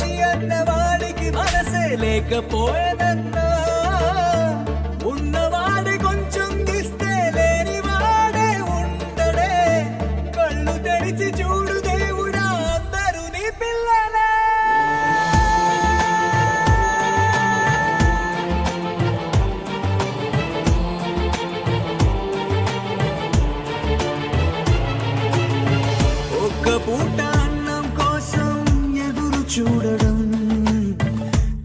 మనిషి అన్నవాడికి మనసే లేకపోయేదన్నా ఉన్నవాడి కొంచెం ఇస్తే లేనివాడే ఉండడే కళ్ళు తెరిచి చూడు దేవుడా అందరూ నీ పిల్లలే ఒక్క పూట అన్నం కోసం ఎదురు చూడడం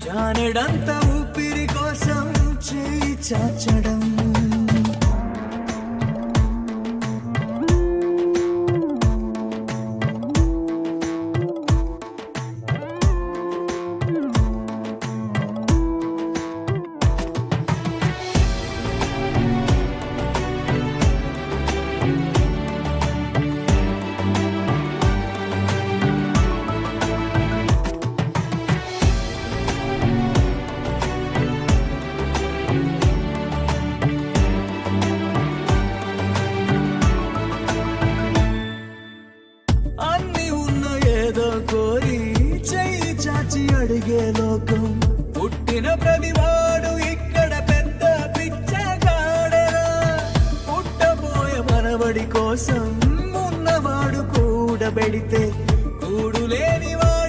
జానెడంత ఊపిరి కోసం చేయి చాచడం అన్ని ఉన్న ఏదో కోరి చెయ్యి చాచి అడిగే లోకం పుట్టిన ప్రతివాడు ఇక్కడ పెద్ద పిచ్చగాడరా పుట్టబోయే మనవడి కోసం ఉన్నవాడు కూడబెడితే కూడు లేనివాడు